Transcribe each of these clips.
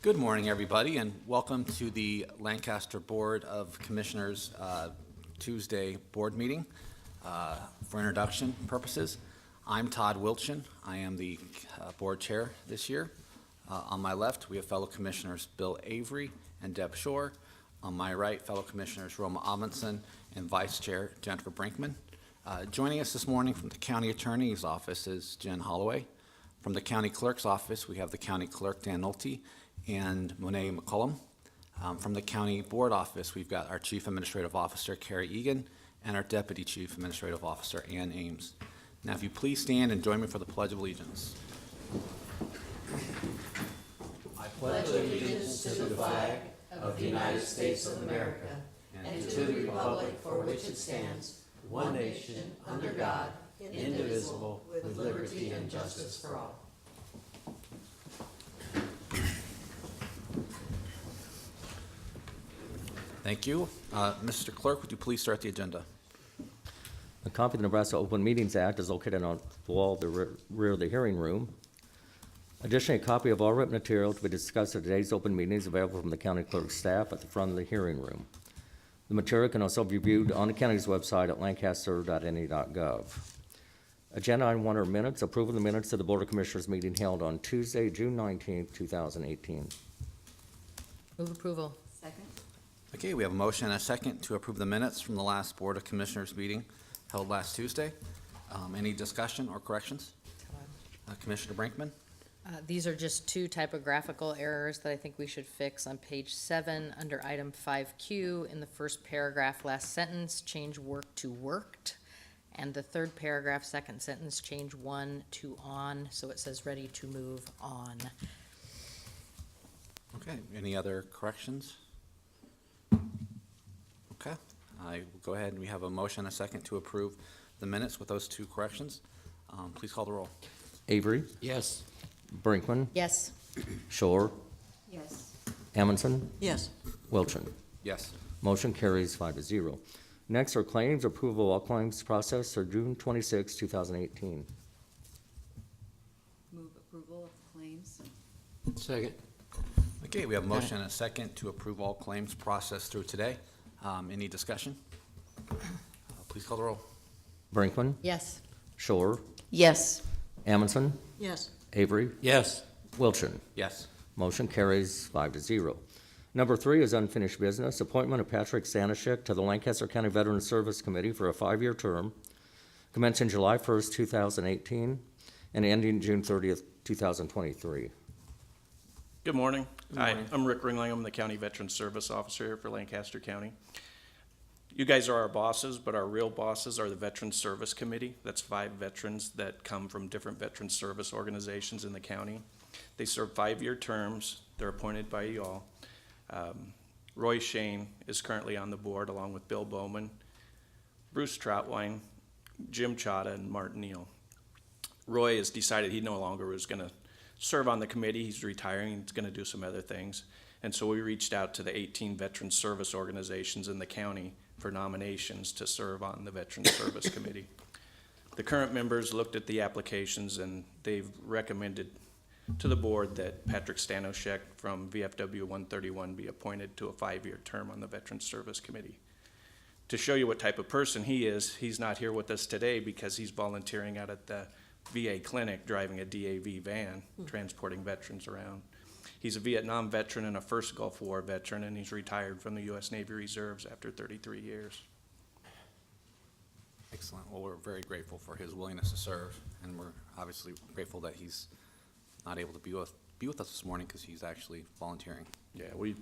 Good morning, everybody, and welcome to the Lancaster Board of Commissioners Tuesday board meeting. For introduction purposes, I'm Todd Wilchin. I am the board chair this year. On my left, we have fellow commissioners Bill Avery and Deb Shore. On my right, fellow commissioners Roma Amundsen and Vice Chair Jennifer Brinkman. Joining us this morning from the County Attorney's Office is Jen Holloway. From the County Clerk's Office, we have the County Clerk Dan Nolte and Monet McCullum. From the County Board Office, we've got our Chief Administrative Officer Carrie Egan and our Deputy Chief Administrative Officer Ann Ames. Now, if you please stand and join me for the Pledge of Allegiance. I pledge allegiance to the flag of the United States of America and to the republic for which it stands, one nation, under God, indivisible, with liberty and justice for all. Thank you. Mr. Clerk, would you please start the agenda? A copy of the Nebraska Open Meetings Act is located on the wall of the rear of the hearing room. Additionally, a copy of all written material to be discussed at today's open meeting is available from the county clerk's staff at the front of the hearing room. The material can also be viewed on the county's website at lancaster.ne.gov. Agenda item 1 are minutes. Approval of the minutes of the Board of Commissioners meeting held on Tuesday, June 19th, 2018. Move approval. Second. Okay, we have a motion and a second to approve the minutes from the last Board of Commissioners meeting held last Tuesday. Any discussion or corrections? Commissioner Brinkman? These are just two typographical errors that I think we should fix on page 7 under item 5Q. In the first paragraph, last sentence, change work to worked. And the third paragraph, second sentence, change one to on, so it says ready to move on. Okay, any other corrections? Okay, I will go ahead and we have a motion and a second to approve the minutes with those two corrections. Please call the roll. Avery? Yes. Brinkman? Yes. Shore? Yes. Amundsen? Yes. Wilchin? Yes. Motion carries 5-0. Next are claims. Approval of all claims processed for June 26, 2018. Move approval of claims. Second. Okay, we have a motion and a second to approve all claims processed through today. Any discussion? Please call the roll. Brinkman? Yes. Shore? Yes. Amundsen? Yes. Avery? Yes. Wilchin? Yes. Motion carries 5-0. Number 3 is unfinished business. Appointment of Patrick Stanishek to the Lancaster County Veterans Service Committee for a 5-year term, commencing July 1st, 2018, and ending June 30th, 2023. Good morning. Good Hi, morning. I'm Rick Ringling. I'm the County Veterans Service Officer here for Lancaster County. You guys are our bosses, but our real bosses are the Veterans Service Committee. That's 5 veterans that come from different veterans service organizations in the county. They serve 5-year terms. They're appointed by you all. Roy Shane is currently on the board along with Bill Bowman, Bruce Troutwine, Jim Chada, and Martin Neal. Roy has decided he no longer was going to serve on the committee. He's retiring. He's going to do some other things. And so we reached out to the 18 veteran service organizations in the county for nominations to serve on the Veterans Service Committee. The current members looked at the applications and they've recommended to the board that Patrick Stanishek from VFW 131 be appointed to a 5-year term on the Veterans Service Committee. To show you what type of person he is, he's not here with us today because he's volunteering out at the VA clinic driving a DAV van, transporting veterans around. He's a Vietnam veteran and a first Gulf War veteran, and he's retired from the U.S. Navy Reserves after 33 years. Excellent. Well, we're very grateful for his willingness to serve, and we're obviously grateful that he's not able to be with us this morning because he's actually volunteering. Yeah, we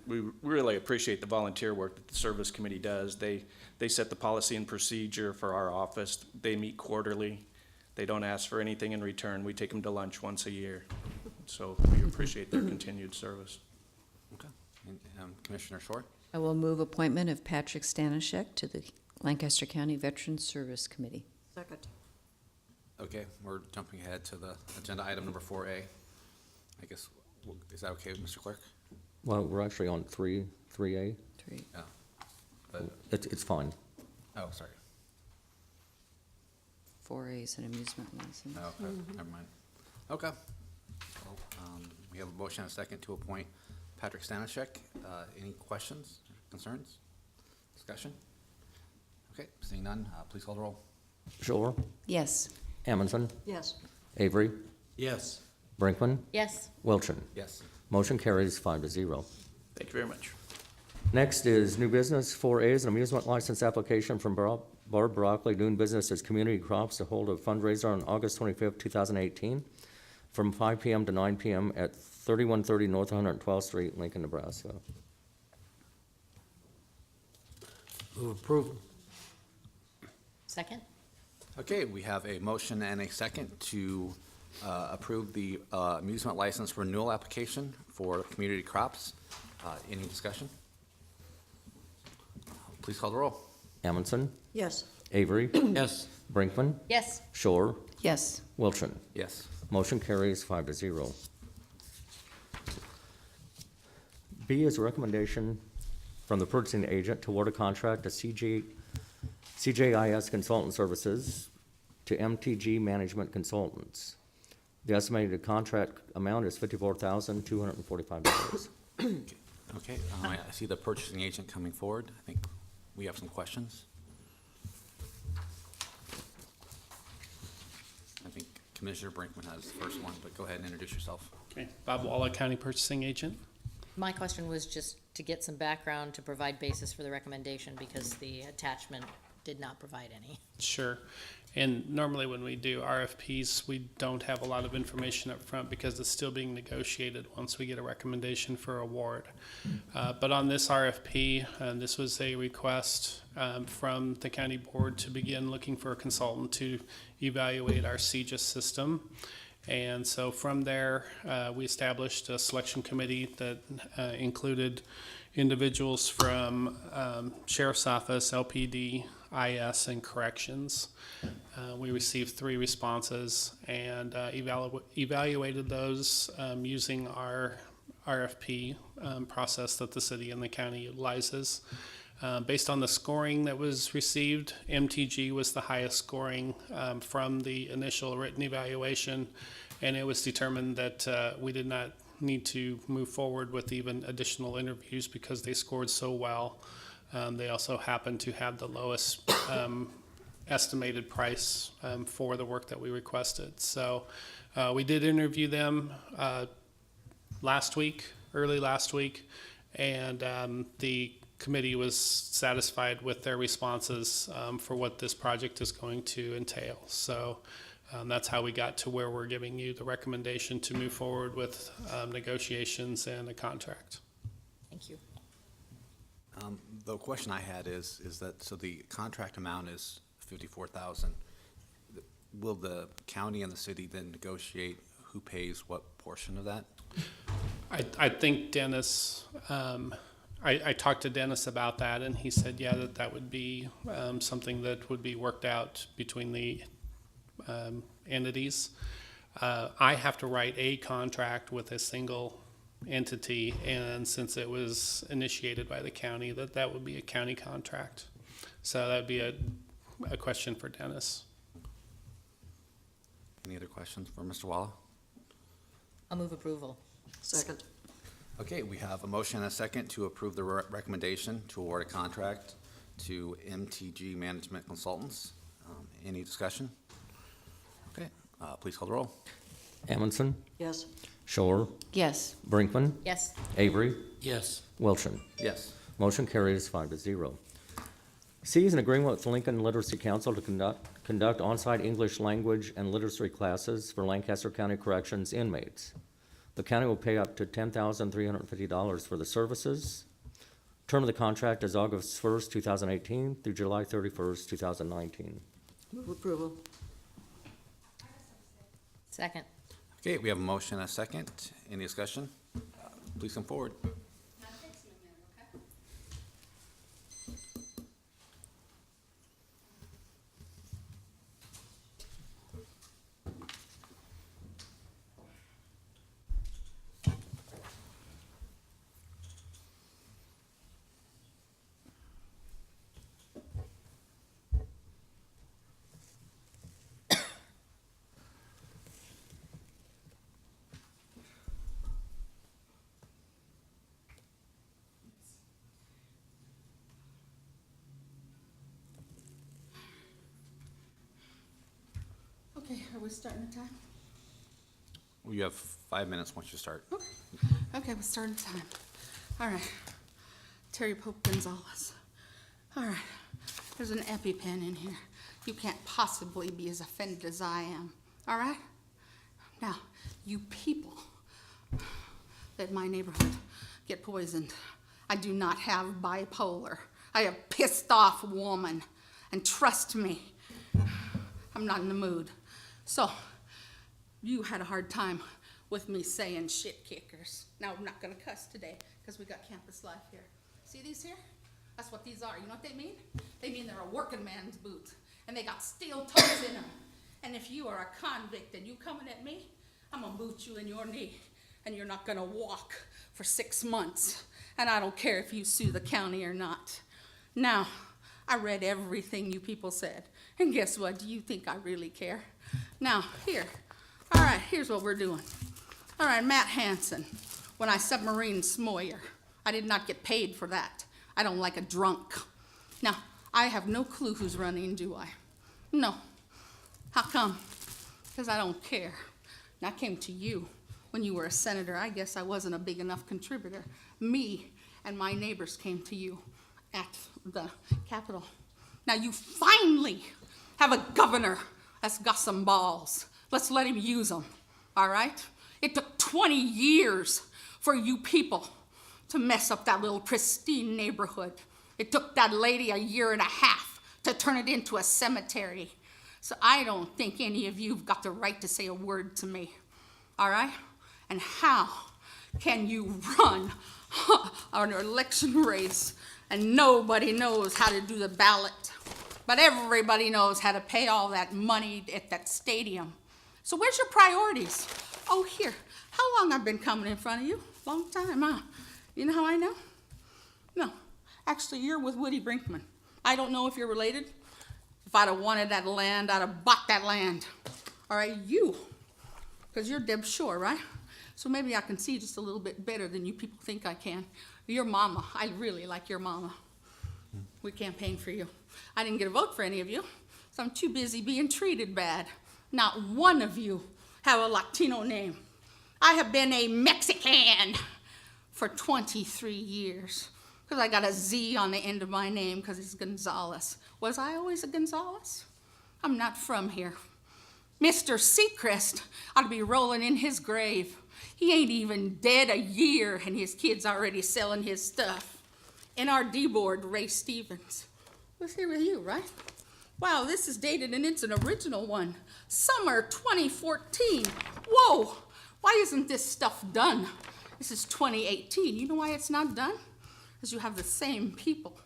really appreciate the volunteer work that the Service Committee does. They set the policy and procedure for our office. They meet quarterly. They don't ask for anything in return. We take them to lunch once a year. So we appreciate their continued service. Okay. And, Commissioner Shore? I will move appointment of Patrick Stanishek to the Lancaster County Veterans Service Committee. Second. Okay, we're jumping ahead to the agenda item number 4A. I guess, is that okay with Mr. Clerk? Well, we're actually on 3A. 3. Yeah. But, It's fine. oh, sorry. 4A is an amusement license. Oh, okay, never mind. Okay. Well, we have a motion and a second to appoint Patrick Stanishek. Any questions, concerns, discussion? Okay, seeing none, please call the roll. Shore, Yes. Amundson, Yes. Avery, Yes. Brinkman, Yes. Wilchin. Yes. Motion carries 5-0. Thank you very much. Next is new business. 4A is an amusement license application from Barb Broccoli doing business as Community Crops to hold a fundraiser on August 25th, 2018, from 5 p.m. to 9 p.m. at 3130 North 112th Street, Lincoln, Nebraska. Move approval. Second? Okay, we have a motion and a second to approve the amusement license renewal application for Community Crops. Any discussion? Please call the roll. Amundson, Yes. Avery, Yes. Brinkman, Yes. Shore, Yes. Wilchin. Yes. Motion carries 5-0. B is a recommendation from the purchasing agent to award a contract to CJIS Consultant Services to MTG Management Consultants. The estimated contract amount is $54,245. Okay, I see the purchasing agent coming forward. I think we have some questions. I think Commissioner Brinkman has the first one, but go ahead and introduce yourself. Okay, Bob Walla, County Purchasing Agent. My question was just to get some background to provide basis for the recommendation because the attachment did not provide any. Sure. And normally when we do RFPs, we don't have a lot of information up front because it's still being negotiated once we get a recommendation for award. But on this RFP, this was a request from the county board to begin looking for a consultant to evaluate our CJIS system. And so from there, we established a selection committee that included individuals from Sheriff's Office, LPD, IS, and Corrections. We received 3 responses and evaluated those using our RFP process that the city and the county utilizes. Based on the scoring that was received, MTG was the highest scoring from the initial written evaluation, and it was determined that we did not need to move forward with even additional interviews because they scored so well. They also happened to have the lowest estimated price for the work that we requested. So we did interview them early last week, and the committee was satisfied with their responses for what this project is going to entail. So that's how we got to where we're giving you the recommendation to move forward with negotiations and a contract. Thank you. The question I had is that, so the contract amount is $54,000. Will the county and the city then negotiate who pays what portion of that? I think Dennis, I talked to Dennis about that, and he said, yeah, that would be something that would be worked out between the entities. I have to write a contract with a single entity, and since it was initiated by the county, that would be a county contract. So that would be a question for Dennis. Any other questions for Mr. Walla? I'll move approval. Second. Okay, we have a motion and a second to approve the recommendation to award a contract to MTG Management Consultants. Any discussion? Okay, please call the roll. Amundson, Yes. Shore, Yes. Brinkman, Yes. Avery, Yes. Wilchin. Yes. Motion carries 5-0. C is an agreement with Lincoln Literacy Council to conduct on-site English language and literacy classes for Lancaster County Corrections inmates. The county will pay up to $10,350 for the services. Term of the contract is August 1st, 2018 through July 31st, 2019. Move approval. Second. Okay, we have a motion and a second. Any discussion? Please come forward. we starting the time? You have 5 minutes once you start. Okay, we're starting the time. All right. Terry Pope Gonzalez. All right. There's an EpiPen in here. You can't possibly be as offended as I am. All right? Now, you people that my neighborhood get poisoned. I do not have bipolar. I have a pissed off woman. And trust me, I'm not in the mood. So, you had a hard time with me saying shit kickers. Now, I'm not gonna cuss today because we got campus life here. See these here? That's what these are. You know what they mean? They mean they're a working man's boot. And they got steel toes in them. And if you are a convict and you coming at me, I'm gonna boot you in your knee. And you're not gonna walk for 6 months. And I don't care if you sue the county or not. Now, I read everything you people said. And guess what? Do you think I really care? Now, here. All right, here's what we're doing. All right, Matt Hansen, when I submarine Smoyer, I did not get paid for that. I don't like a drunk. Now, I have no clue who's running, do I? No. How come? Because I don't care. And I came to you when you were a senator. I guess I wasn't a big enough contributor. Me and my neighbors came to you at the Capitol. Now, you finally have a governor that's got some balls. Let's let him use them, all right? It took 20 years for you people to mess up that little pristine neighborhood. It took that lady a year and a half to turn it into a cemetery. So I don't think any of you have got the right to say a word to me, all right? And how can you run an election race and nobody knows how to do the ballot, but everybody knows how to pay all that money at that stadium? So where's your priorities? Oh, here. How long I've been coming in front of you? Long time, huh? You know how I know? No. Actually, you're with Woody Brinkman. I don't know if you're related. If I'd have wanted that land, I'd have bought that land. All right, you. Because you're Deb Shore, right? So maybe I can see just a little bit better than you people think I can. Your mama. I really like your mama. We campaigned for you. I didn't get a vote for any of you, so I'm too busy being treated bad. Not one of you have a Latino name. I have been a Mexican for 23 years because I got a Z on the end of my name because it's Gonzalez. Was I always a Gonzalez? I'm not from here. Mr. Seacrest ought to be rolling in his grave. He ain't even dead a year and his kid's already selling his stuff. NRD board, Ray Stevens, was here with you, right? Wow, this is dated and it's an original one. Summer 2014. Whoa, why isn't this stuff done? This is 2018. You know why it's not done? Because you have the same people.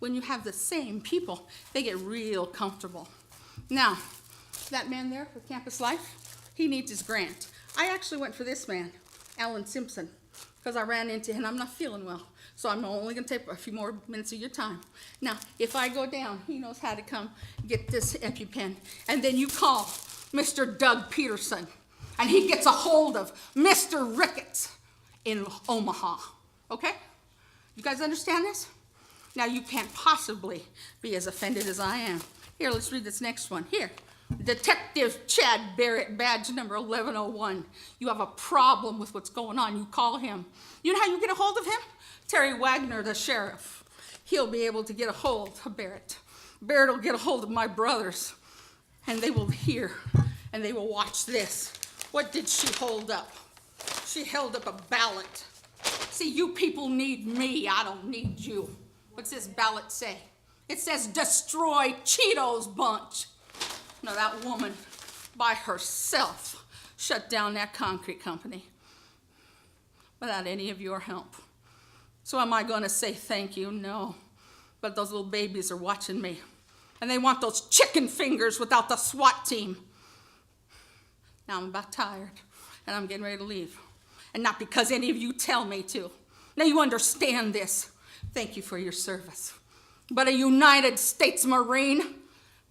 When you have the same people, they get real comfortable. Now, that man there with Campus Life, he needs his grant. I actually went for this man, Alan Simpson, because I ran into him. I'm not feeling well, so I'm only going to take a few more minutes of your time. Now, if I go down, he knows how to come get this EpiPen, and then you call Mr. Doug Peterson, and he gets a hold of Mr. Ricketts in Omaha, okay? You guys understand this? Now, you can't possibly be as offended as I am. Here, let's read this next one. Here. Detective Chad Barrett, badge number 1101. You have a problem with what's going on. You call him. You know how you get a hold of him? Terry Wagner, the sheriff. He'll be able to get a hold of Barrett. Barrett will get a hold of my brothers, and they will hear, and they will watch this. What did she hold up? She held up a ballot. See, you people need me. I don't need you. What's this ballot say? It says, destroy Cheetos bunch. Now, that woman, by herself, shut down that concrete company without any of your help. So am I going to say thank you? No. But those little babies are watching me, and they want those chicken fingers without the SWAT team. Now, I'm about tired, and I'm getting ready to leave. And not because any of you tell me to. Now, you understand this. Thank you for your service. But a United States Marine,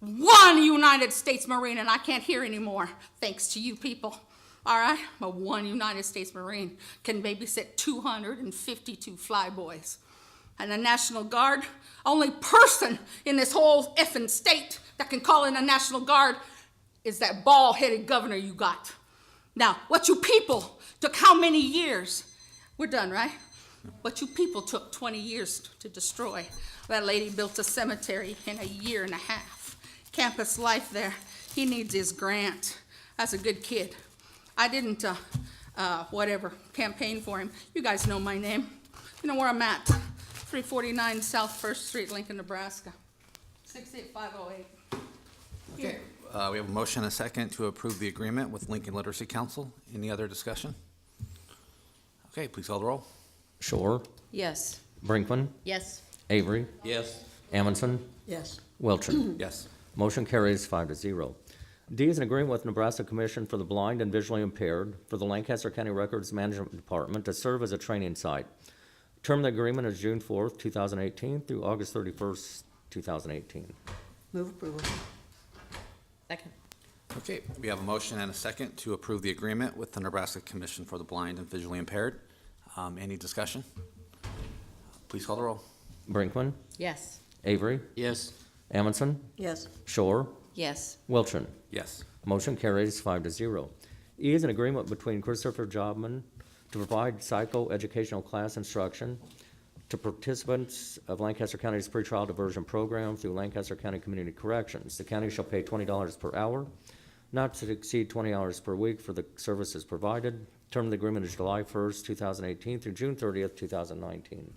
one United States Marine, and I can't hear anymore, thanks to you people, all right? But one United States Marine can babysit 252 flyboys. And the National Guard, only person in this whole effing state that can call in a National Guard is that bald-headed governor you got. Now, what you people took how many years? We're done, right? What you people took 20 years to destroy. That lady built a cemetery in a year and a half. Campus life there. He needs his grant. That's a good kid. I didn't, campaign for him. You guys know my name. You know where I'm at. 349 South First Street, Lincoln, Nebraska. 68508. Okay, we have a motion and a second to approve the agreement with Lincoln Literacy Council. Any other discussion? Okay, please call the roll. Shore, Yes. Brinkman, Yes. Avery, Yes. Amundson, Yes. Wilchin. Yes. Motion carries 5-0. D is an agreement with Nebraska Commission for the Blind and Visually Impaired for the Lancaster County Records Management Department to serve as a training site. Term of the agreement is June 4th, 2018 through August 31st, 2018. Move approval. Second. Okay, we have a motion and a second to approve the agreement with the Nebraska Commission for the Blind and Visually Impaired. Any discussion? Please call the roll. Brinkman, Yes. Avery, Yes. Amundson, Yes. Shore, Yes. Wilchin. Yes. Motion carries 5-0. E is an agreement between Christopher Jobman to provide psychoeducational class instruction to participants of Lancaster County's pretrial diversion program through Lancaster County Community Corrections. The county shall pay $20 per hour, not to exceed 20 hours per week for the services provided. Term of the agreement is July 1st, 2018 through June 30th, 2019.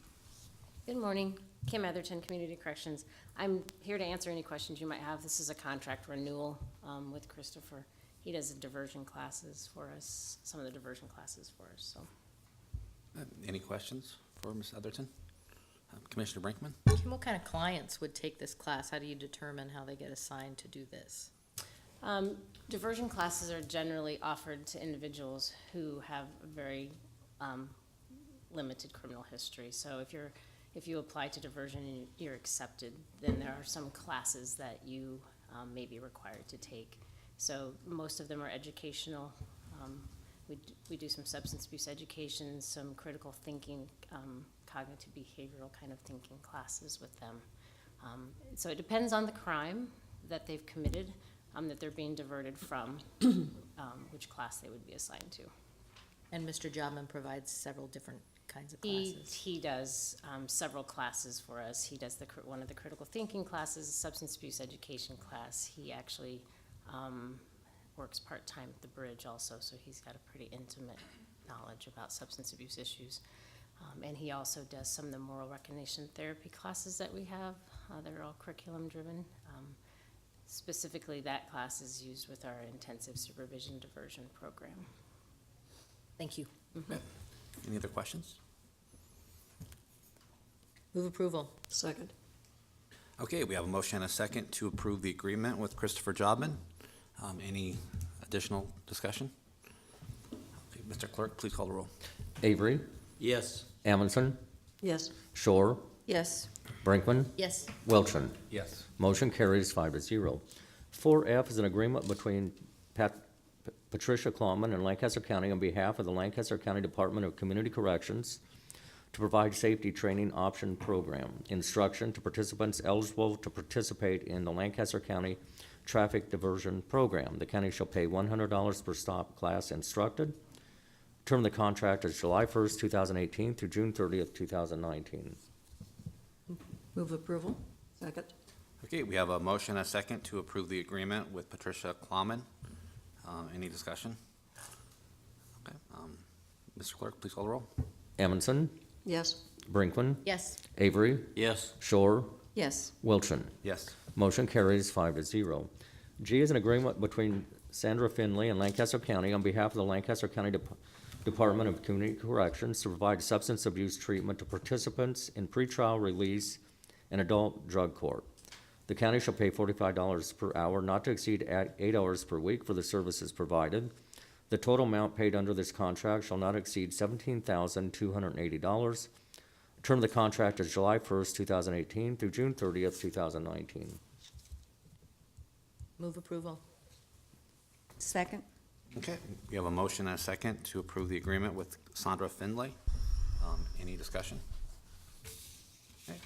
Good morning, Kim Etherton, Community Corrections. I'm here to answer any questions you might have. This is a contract renewal with Christopher. He does the diversion classes for us, some of the diversion classes for us, so. Any questions for Ms. Etherton? Commissioner Brinkman? Kim, what kind of clients would take this class? How do you determine how they get assigned to do this? Diversion classes are generally offered to individuals who have a very limited criminal history. So if you apply to diversion and you're accepted, then there are some classes that you may be required to take. So most of them are educational. We do some substance abuse education, some critical thinking, cognitive behavioral kind of thinking classes with them. So it depends on the crime that they've committed, that they're being diverted from, which class they would be assigned to. And Mr. Jobman provides several different kinds of classes. He does several classes for us. He does one of the critical thinking classes, a substance abuse education class. He actually works part-time at the Bridge also, so he's got a pretty intimate knowledge about substance abuse issues. And he also does some of the moral recognition therapy classes that we have. They're all curriculum-driven. Specifically, that class is used with our intensive supervision diversion program. Thank you. Any other questions? Move approval. Second. Okay, we have a motion and a second to approve the agreement with Christopher Jobman. Any additional discussion? Okay, Mr. Clerk, please call the roll. Avery, Yes. Amundson, Yes. Shore, Yes. Brinkman, Yes. Wilchin. Yes. Motion carries 5-0. 4F is an agreement between Patricia Clawman and Lancaster County on behalf of the Lancaster County Department of Community Corrections to provide safety training option program instruction to participants eligible to participate in the Lancaster County Traffic Diversion Program. The county shall pay $100 per stop class instructed. Term of the contract is July 1st, 2018 through June 30th, 2019. Move approval. Second. Okay, we have a motion and a second to approve the agreement with Patricia Klauman. Any discussion? Okay, Mr. Clerk, please call the roll. Amundson, Yes. Brinkman, Yes. Avery, Yes. Shore, Yes. Wilchin. Yes. Motion carries 5-0. G is an agreement between Sandra Finley and Lancaster County on behalf of the Lancaster County Department of Community Corrections to provide substance abuse treatment to participants in pretrial release and adult drug court. The county shall pay $45 per hour, not to exceed 8 hours per week for the services provided. The total amount paid under this contract shall not exceed $17,280. Term of the contract is July 1st, 2018 through June 30th, 2019. Move approval. Second. Okay, we have a motion and a second to approve the agreement with Sandra Finlay. Any discussion? Okay,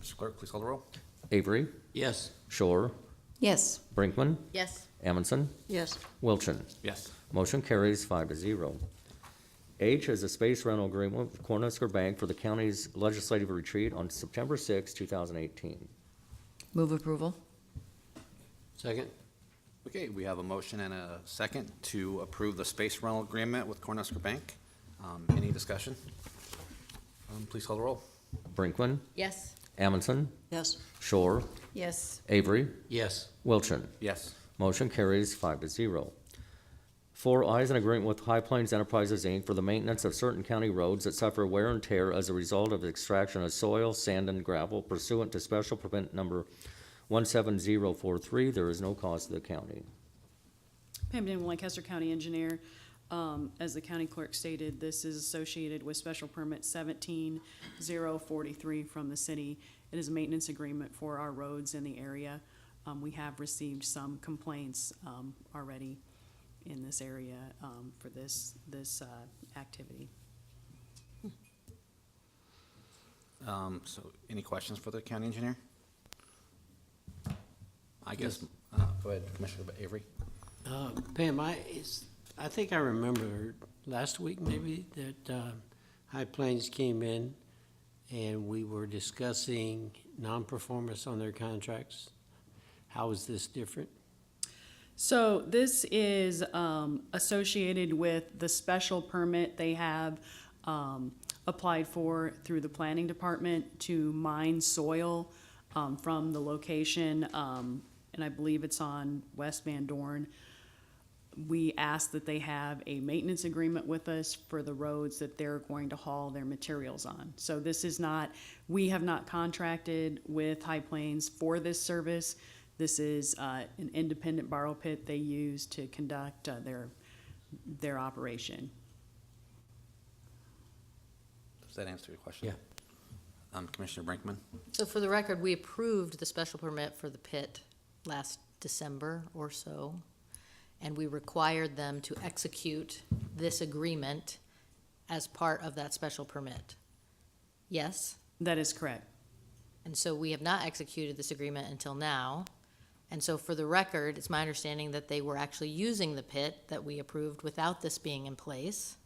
Mr. Clerk, please call the roll. Avery, Yes. Shore, Yes. Brinkman, Yes. Amundson, Yes. Wilchin. Yes. Motion carries 5-0. H is a space rental agreement with Cornhusker Bank for the county's legislative retreat on September 6, 2018. Move approval. Second. Okay, we have a motion and a second to approve the space rental agreement with Cornhusker Bank. Any discussion? Please call the roll. Brinkman, Yes. Amundson, Yes. Shore, Yes. Avery, Yes. Wilchin. Yes. Motion carries 5-0. 4I is an agreement with High Plains Enterprises, Inc. for the maintenance of certain county roads that suffer wear and tear as a result of the extraction of soil, sand, and gravel pursuant to special permit number 17043. There is no cost to the county. Pam Daniel, Lancaster County Engineer. As the county clerk stated, this is associated with special permit 17043 from the city. It is a maintenance agreement for our roads in the area. We have received some complaints already in this area for this activity. So any questions for the county engineer? I guess, go ahead, Commissioner Avery. Pam, I think I remember last week maybe that High Plains came in and we were discussing non-performance on their contracts. How is this different? So this is associated with the special permit they have applied for through the planning department to mine soil from the location, and I believe it's on West Van Dorn. We asked that they have a maintenance agreement with us for the roads that they're going to haul their materials on. So this is not, we have not contracted with High Plains for this service. This is an independent borrow pit they use to conduct their operation. Does that answer your question? Yeah. Commissioner Brinkman? So for the record, we approved the special permit for the pit last December or so, and we required them to execute this agreement as part of that special permit. Yes? That is correct. And so we have not executed this agreement until now. And so for the record, it's my understanding that they were actually using the pit that we approved without this being in place,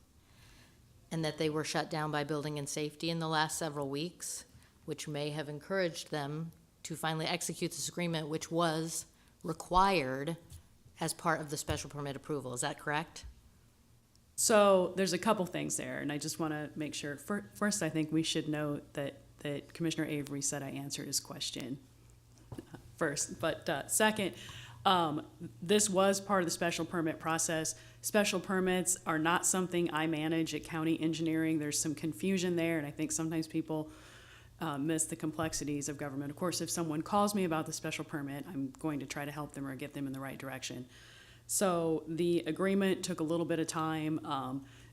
and that they were shut down by Building and Safety in the last several weeks, which may have encouraged them to finally execute this agreement, which was required as part of the special permit approval. Is that correct? So there's a couple things there, and I just want to make sure. First, I think we should note that Commissioner Avery said I answered his question first. But second, this was part of the special permit process. Special permits are not something I manage at county engineering. There's some confusion there, and I think sometimes people miss the complexities of government. Of course, if someone calls me about the special permit, I'm going to try to help them or get them in the right direction. So the agreement took a little bit of time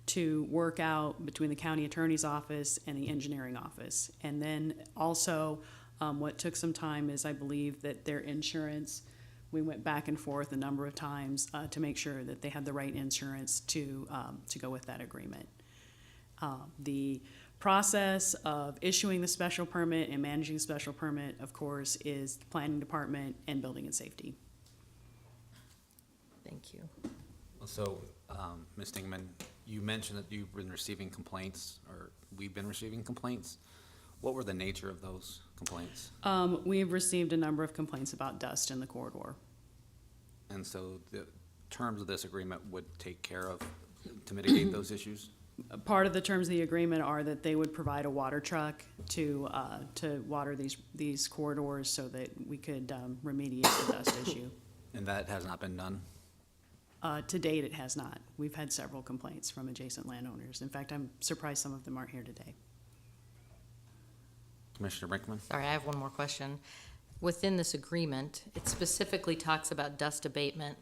to work out between the county attorney's office and the engineering office. And then also what took some time is I believe that their insurance, we went back and forth a number of times to make sure that they had the right insurance to go with that agreement. The process of issuing the special permit and managing the special permit, of course, is the planning department and building and safety. Thank you. So, Ms. Dingman, you mentioned that you've been receiving complaints, or we've been receiving complaints. What were the nature of those complaints? We have received a number of complaints about dust in the corridor. And so the terms of this agreement would take care of, to mitigate those issues? Part of the terms of the agreement are that they would provide a water truck to water these corridors so that we could remediate the dust issue. And that has not been done? To date, it has not. We've had several complaints from adjacent landowners. In fact, I'm surprised some of them aren't here today. Commissioner Brinkman? Sorry, I have one more question. Within this agreement, it specifically talks about dust abatement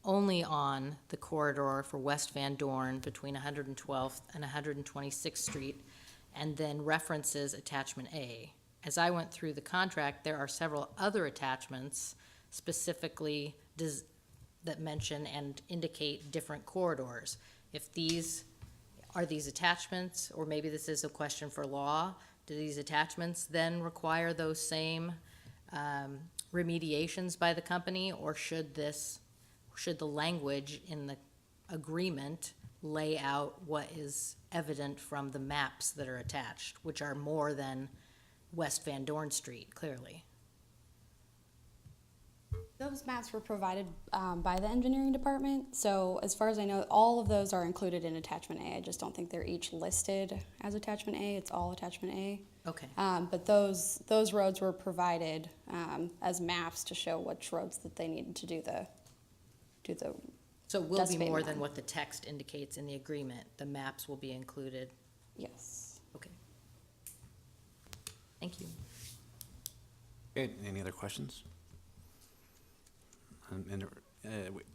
only on the corridor for West Van Dorn between 112th and 126th Street, and then references attachment A. As I went through the contract, there are several other attachments specifically that mention and indicate different corridors. If these are these attachments, or maybe this is a question for law, do these attachments then require those same remediations by the company, or should the language in the agreement lay out what is evident from the maps that are attached, which are more than West Van Dorn Street, clearly? Those maps were provided by the engineering department, so as far as I know, all of those are included in attachment A. I just don't think they're each listed as attachment A. It's all attachment A. Okay. But those roads were provided as maps to show which roads that they needed to do the So it will be Dust more abatement. than what the text indicates in the agreement. The maps will be included. yes. Okay. Thank you. Okay, any other questions?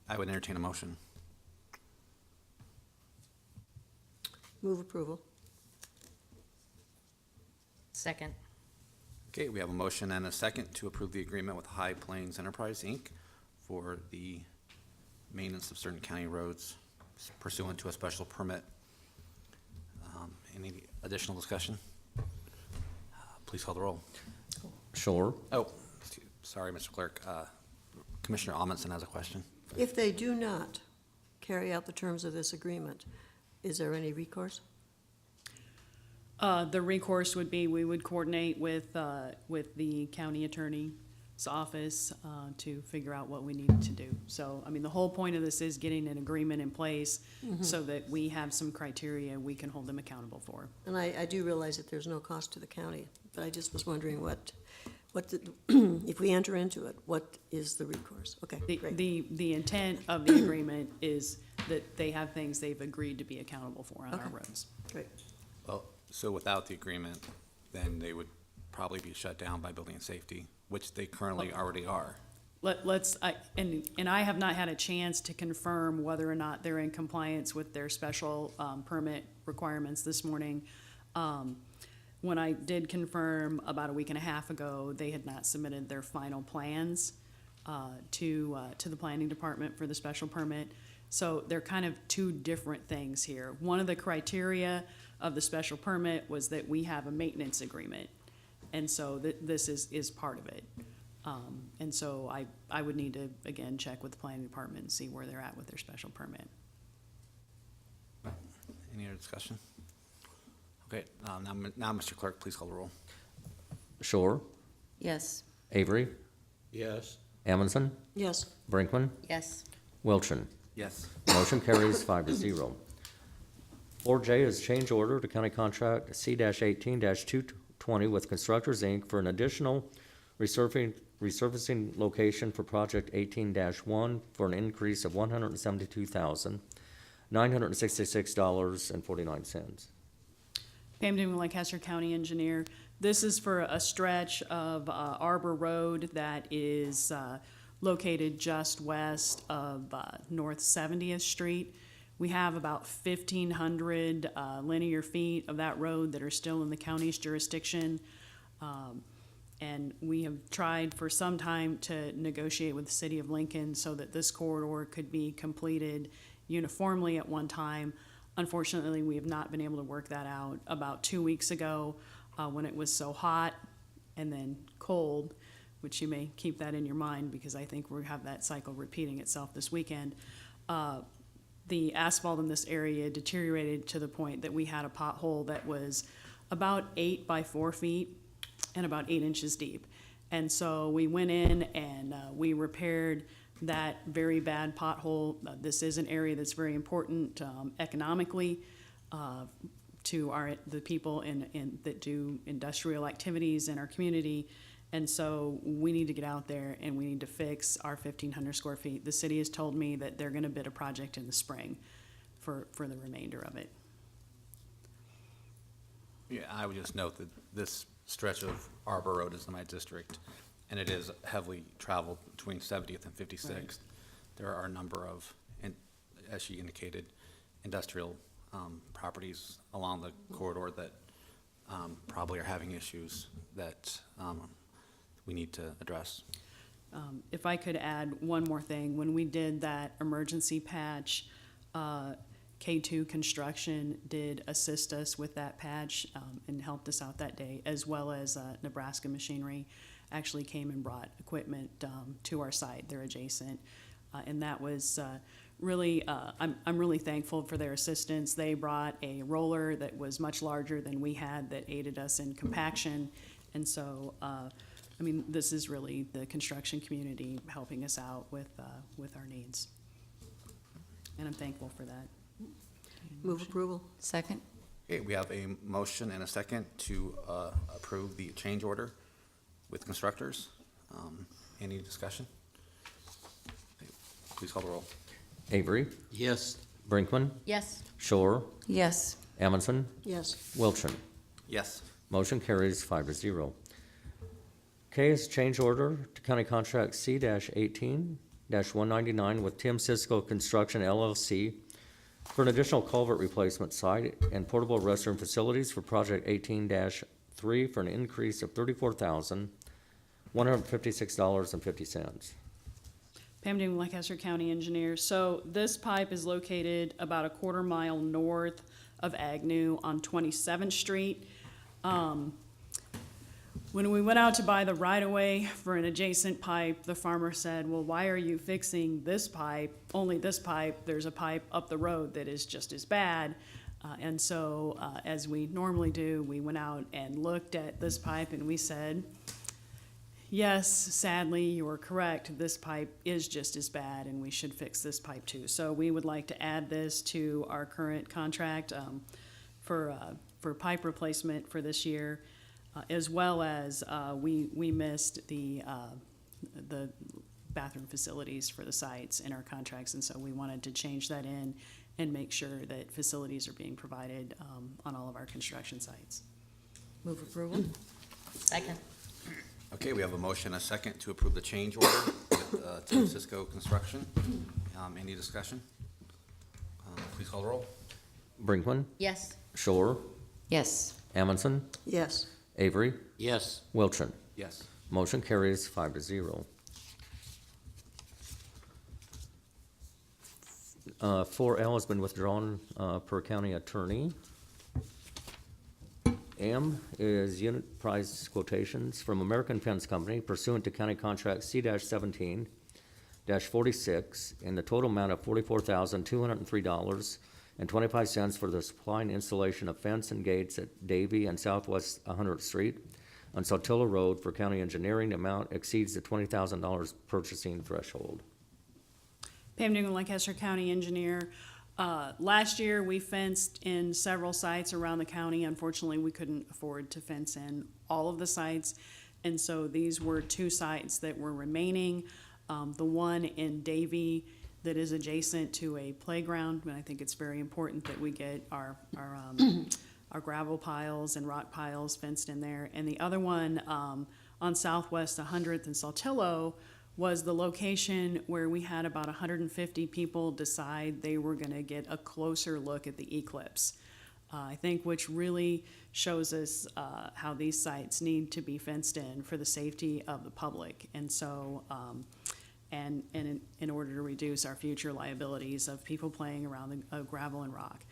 I would entertain a motion. Move approval. Second. Okay, we have a motion and a second to approve the agreement with High Plains Enterprise, Inc. for the maintenance of certain county roads pursuant to a special permit. Any additional discussion? Please call the roll. Shore, Oh, sorry, Mr. Clerk. Commissioner Amundson has a question. If they do not carry out the terms of this agreement, is there any recourse? The recourse would be, we would coordinate with the county attorney's office to figure out what we need to do. So, I mean, the whole point of this is getting an agreement in place so that we have some criteria we can hold them accountable for. And I do realize that there's no cost to the county, but I just was wondering if we enter into it, what is the recourse? Okay, great. The intent of the agreement is that they have things they've agreed to be accountable for on our Okay. roads. Great. Well, so without the agreement, then they would probably be shut down by Building and Safety, which they currently already are. And I have not had a chance to confirm whether or not they're in compliance with their special permit requirements this morning. When I did confirm about a week and a half ago, they had not submitted their final plans to the planning department for the special permit. So they're kind of two different things here. One of the criteria of the special permit was that we have a maintenance agreement. And so this is part of it. And so I would need to, again, check with the planning department and see where they're at with their special permit. Any other discussion? Okay, now, Mr. Clerk, please call the roll. Shore, Yes. Avery, Yes. Amundson, Yes. Brinkman, Yes. Wilchin. Yes. Motion carries 5-0. 4J is change order to county contract C-18-220 with Constructors, Inc. for an additional resurfacing location for project 18-1 for an increase of $172,966.49. Pam Damon, Lancaster County Engineer. This is for a stretch of Arbor Road that is located just west of North 70th Street. We have about 1,500 linear feet of that road that are still in the county's jurisdiction. And we have tried for some time to negotiate with the city of Lincoln so that this corridor could be completed uniformly at one time. Unfortunately, we have not been able to work that out. About 2 weeks ago, when it was so hot and then cold, which you may keep that in your mind because I think we have that cycle repeating itself this weekend, the asphalt in this area deteriorated to the point that we had a pothole that was about 8 by 4 feet and about 8 inches deep. And so we went in and we repaired that very bad pothole. This is an area that's very important economically to the people that do industrial activities in our community. And so we need to get out there and we need to fix our 1,500 square feet. The city has told me that they're gonna bid a project in the spring for the remainder of it. Yeah, I would just note that this stretch of Arbor Road is in my district, and it is heavily traveled between 70th and 56th. Right. There are a number of, and as she indicated, industrial properties along the corridor that probably are having issues that we need to address. If I could add one more thing, when we did that emergency patch, K2 Construction did assist us with that patch and helped us out that day, as well as Nebraska Machinery. actually came and brought equipment to our site. They're adjacent. And that was really, I'm really thankful for their assistance. They brought a roller that was much larger than we had that aided us in compaction. And so, I mean, this is really the construction community helping us out with our needs. And I'm thankful for that. Move approval. Second? Okay, we have a motion and a second to approve the change order with constructors. Any discussion? Okay, please call the roll. Avery, Yes. Brinkman, Yes. Shore, Yes. Amundson, Yes. Wilchin. Yes. Motion carries 5-0. K is change order to county contract C-18-199 with Tim Cisco Construction LLC for an additional culvert replacement site and portable restroom facilities for project 18-3 for an increase of $34,156.50. Pam Ding, Lancaster County Engineer. So this pipe is located about a quarter mile north of Agnew on 27th Street. When we went out to buy the right-of-way for an adjacent pipe, the farmer said, well, why are you fixing this pipe, only this pipe? There's a pipe up the road that is just as bad. And so, as we normally do, we went out and looked at this pipe and we said, yes, sadly, you are correct. This pipe is just as bad and we should fix this pipe too. So we would like to add this to our current contract for pipe replacement for this year. As well as we missed the bathroom facilities for the sites in our contracts, and so we wanted to change that in and make sure that facilities are being provided on all of our construction sites. Move approval? Second. Okay, we have a motion and a second to approve the change order with Tim Cisco Construction. Any discussion? Please call the roll. Brinkman, Yes. Shore, Yes. Amundson, Yes. Avery, Yes. Wilchin. Yes. Motion carries 5-0. 4L has been withdrawn per county attorney. M is unit price quotations from American Fence Company pursuant to county contract C-17-46 in the total amount of $44,203.25 for the supply and installation of fence and gates at Davie and Southwest 100th Street on Saltillo Road for county engineering. Amount exceeds the $20,000 purchasing threshold. Pam Ding, Lancaster County Engineer. Last year, we fenced in several sites around the county. Unfortunately, we couldn't afford to fence in all of the sites, and so these were 2 sites that were remaining. The one in Davie that is adjacent to a playground, and I think it's very important that we get our gravel piles and rock piles fenced in there. And the other one on Southwest 100th and Saltillo was the location where we had about 150 people decide they were going to get a closer look at the eclipse. I think which really shows us how these sites need to be fenced in for the safety of the public. And so, and in order to reduce our future liabilities of people playing around the gravel and rock.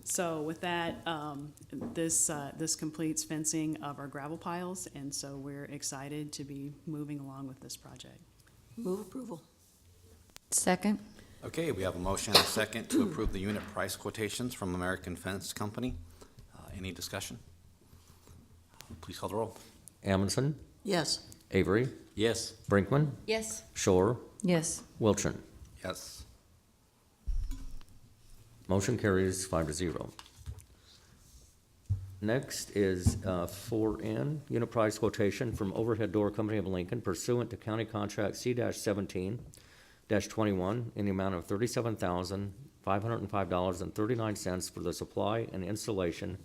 So with that, this completes fencing of our gravel piles, and so we're excited to be moving along with this project. Move approval. Second? Okay, we have a motion and a second to approve the unit price quotations from American Fence Company. Any discussion? Please call the roll. Amundson, Yes. Avery, Yes. Brinkman, Yes. Shore, Yes. Wilchin. Yes. Motion carries 5-0. Next is 4N, unit price quotation from Overhead Door Company of Lincoln pursuant to county contract C-17-21 in the amount of $37,505.39 for the supply and installation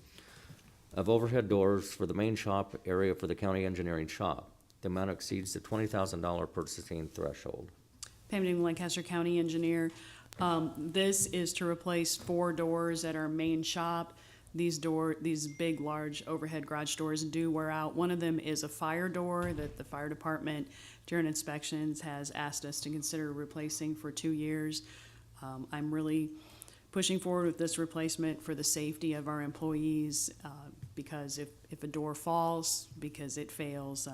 of overhead doors for the main shop area for the county engineering shop. The amount exceeds the $20,000 purchasing threshold. Pam Ding, Lancaster County Engineer. This is to replace 4 doors at our main shop. These big, large overhead garage doors do wear out. One of them is a fire door that the fire department during inspections has asked us to consider replacing for 2 years. I'm really pushing forward with this replacement for the safety of our employees, because if a door falls, because it fails,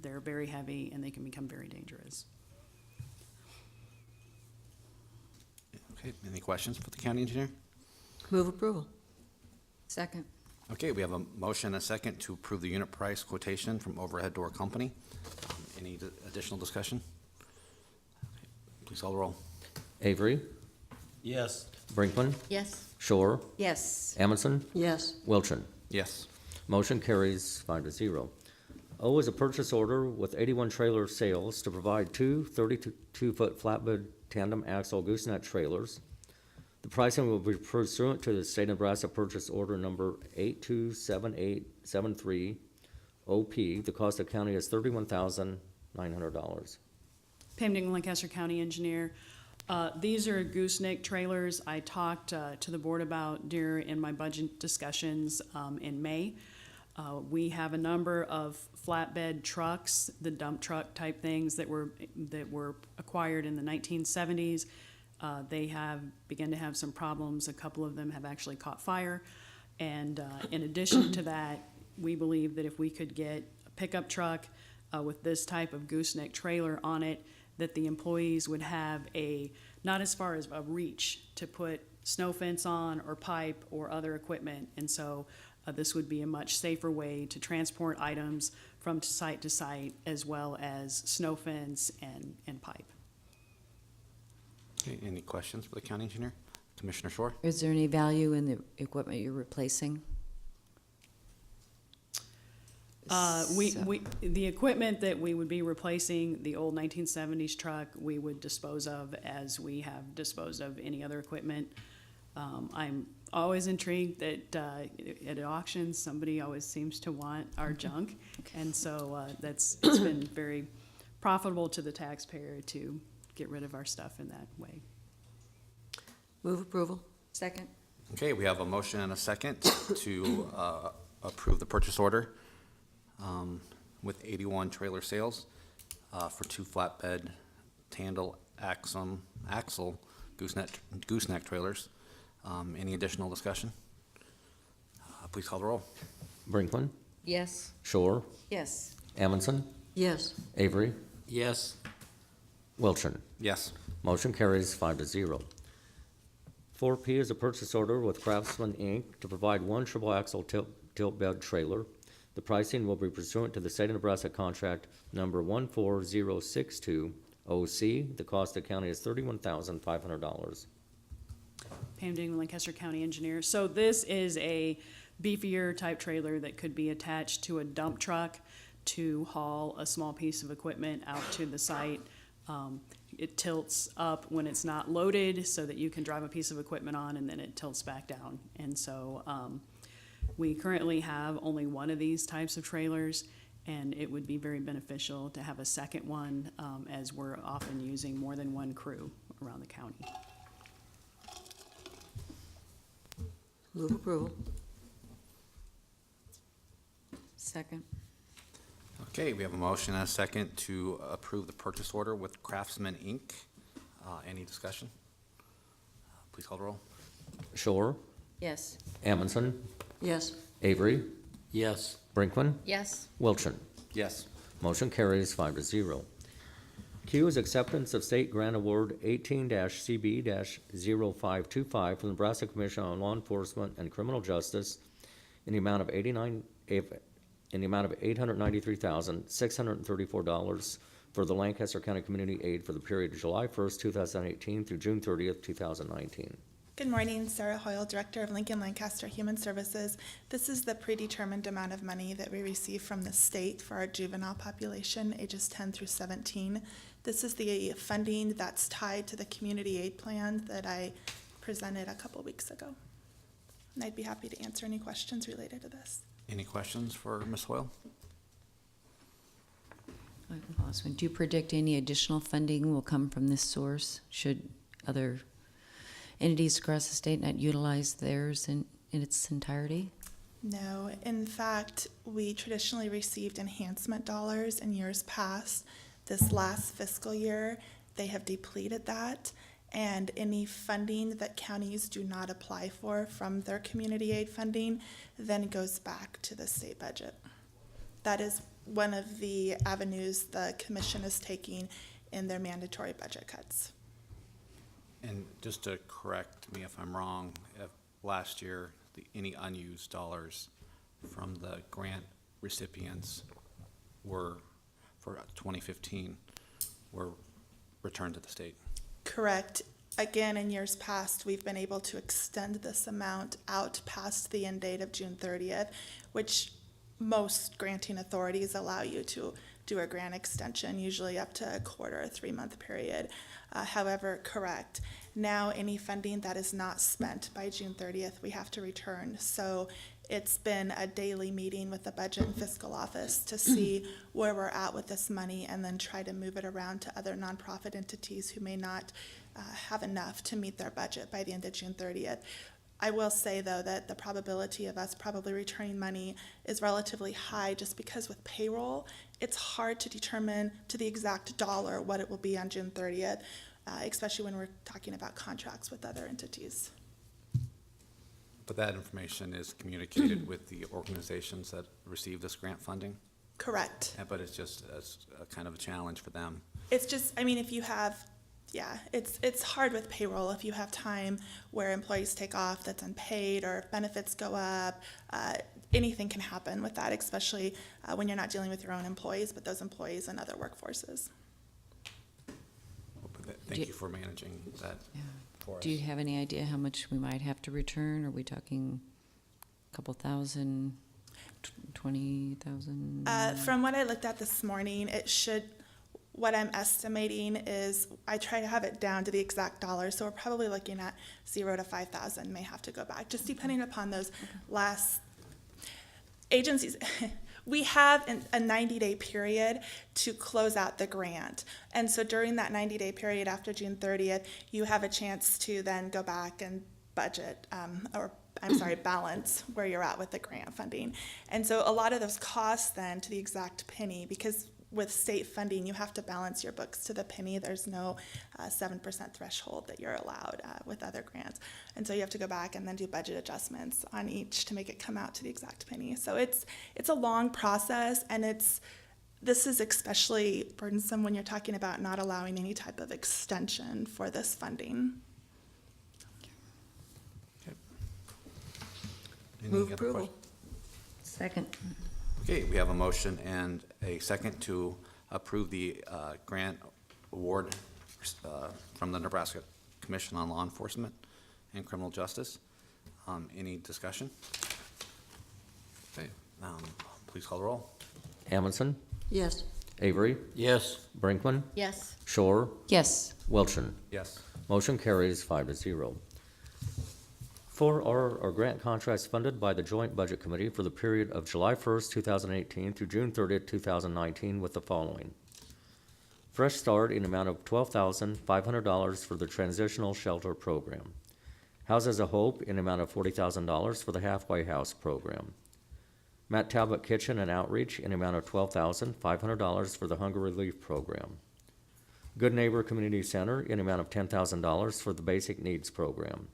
they're very heavy and they can become very dangerous. Okay, any questions for the county engineer? Move approval. Second. Okay, we have a motion and a second to approve the unit price quotation from Overhead Door Company. Any additional discussion? Okay, please call the roll. Avery, Yes. Brinkman, Yes. Shore, Yes. Amundson, Yes. Wilchin. Yes. Motion carries 5-0. O is a purchase order with 81 trailer sales to provide two 32-foot flatbed tandem axle gooseneck trailers. The pricing will be pursuant to the state of Nebraska purchase order number 827873 OP. The cost of county is $31,900. Pam Dingman, Lancaster County Engineer. These are gooseneck trailers I talked to the board about in my budget discussions in May. We have a number of flatbed trucks, the dump truck type things that were acquired in the 1970s. They have begun to have some problems. A couple of them have actually caught fire. And in addition to that, we believe that if we could get a pickup truck with this type of gooseneck trailer on it, that the employees would have not as far as a reach to put snow fence on or pipe or other equipment. And so this would be a much safer way to transport items from site to site, as well as snow fence and pipe. Okay, any questions for the county engineer? Commissioner Shore? Is there any value in the equipment you're replacing? The equipment that we would be replacing, the old 1970s truck, we would dispose of as we have disposed of any other equipment. I'm always intrigued that at auctions, somebody always seems to want our junk. And so it's been very profitable to the taxpayer to get rid of our stuff in that way. Move approval. Second. Okay, we have a motion and a second to approve the purchase order with 81 trailer sales for two flatbed tandem axle gooseneck trailers. Any additional discussion? Please call the roll. Brinkman, Yes. Shore, Yes. Amundson, Yes. Avery, Yes. Wilchin. Yes. Motion carries 5-0. 4P is a purchase order with Craftsman, Inc. to provide one triple axle tilt bed trailer. The pricing will be pursuant to the state of Nebraska contract number 14062 OC. The cost of county is $31,500. Pam Dingman, Lancaster County Engineer. So this is a beefier type trailer that could be attached to a dump truck to haul a small piece of equipment out to the site. It tilts up when it's not loaded so that you can drive a piece of equipment on, and then it tilts back down. And so we currently have only one of these types of trailers, and it would be very beneficial to have a second one, as we're often using more than one crew around the county. Move approval. Second. Okay, we have a motion and a second to approve the purchase order with Craftsman, Inc. Any discussion? Please call the roll. Shore, Yes. Amundson, Yes. Avery, Yes. Brinkman, Yes. Wilchin. Yes. Motion carries 5-0. Q is acceptance of state grant award 18-CB-0525 from the Nebraska Commission on Law Enforcement and Criminal Justice in the amount of $893,634 for the Lancaster County Community Aid for the period of July 1st, 2018 through June 30th, 2019. Good morning, Sarah Hoyle, Director of Lincoln Lancaster Human Services. This is the predetermined amount of money that we receive from the state for our juvenile population, ages 10 through 17. This is the funding that's tied to the community aid plan that I presented a couple weeks ago. And I'd be happy to answer any questions related to this. Any questions for Ms. Hoyle? Do you predict any additional funding will come from this source? Should other entities across the state not utilize theirs in its entirety? No, in fact, we traditionally received enhancement dollars in years past. This last fiscal year, they have depleted that, and any funding that counties do not apply for from their community aid funding then goes back to the state budget. That is one of the avenues the commission is taking in their mandatory budget cuts. And just to correct me if I'm wrong, if last year, any unused dollars from the grant recipients were, for 2015, were returned to the state. Correct. Again, in years past, we've been able to extend this amount out past the end date of June 30th, which most granting authorities allow you to do a grant extension, usually up to a quarter or 3-month period. However, correct. Now, any funding that is not spent by June 30th, we have to return. So it's been a daily meeting with the Budget and Fiscal Office to see where we're at with this money and then try to move it around to other nonprofit entities who may not have enough to meet their budget by the end of June 30th. I will say, though, that the probability of us probably returning money is relatively high just because with payroll, it's hard to determine to the exact dollar what it will be on June 30th, especially when we're talking about contracts with other entities. But that information is communicated with the organizations that receive this grant funding? Correct. But it's just a kind of a challenge for them. It's just, I mean, if you have, yeah, it's hard with payroll if you have time where employees take off that's unpaid or if benefits go up. Anything can happen with that, especially when you're not dealing with your own employees, but those employees in other workforces. Thank you for managing that for us. Do you have any idea how much we might have to return? Are we talking a couple thousand, 20,000? From what I looked at this morning, it should, what I'm estimating is, I try to have it down to the exact dollar, so we're probably looking at 0 to 5,000 may have to go back, just depending upon those last agencies. We have a 90-day period to close out the grant. And so during that 90-day period after June 30th, you have a chance to then go back and budget, balance where you're at with the grant funding. And so a lot of those costs then to the exact penny, because with state funding, you have to balance your books to the penny. There's no 7% threshold that you're allowed with other grants. And so you have to go back and then do budget adjustments on each to make it come out to the exact penny. So it's a long process, and this is especially burdensome when you're talking about not allowing any type of extension for this funding. Move approval. Second. Okay, we have a motion and a second to approve the grant award from the Nebraska Commission on Law Enforcement and Criminal Justice. Any discussion? Okay, please call the roll. Amundson, Yes. Avery, Yes. Brinkman, Yes. Shore, Yes. Wilchin. Yes. Motion carries 5-0. 4 are grant contracts funded by the Joint Budget Committee for the period of July 1st, 2018 through June 30th, 2019 with the following. Fresh Start in amount of $12,500 for the Transitional Shelter Program. Houses of Hope in amount of $40,000 for the Halfway House Program. Matt Talbot Kitchen and Outreach in amount of $12,500 for the Hunger Relief Program. Good Neighbor Community Center in amount of $10,000 for the Basic Needs Program.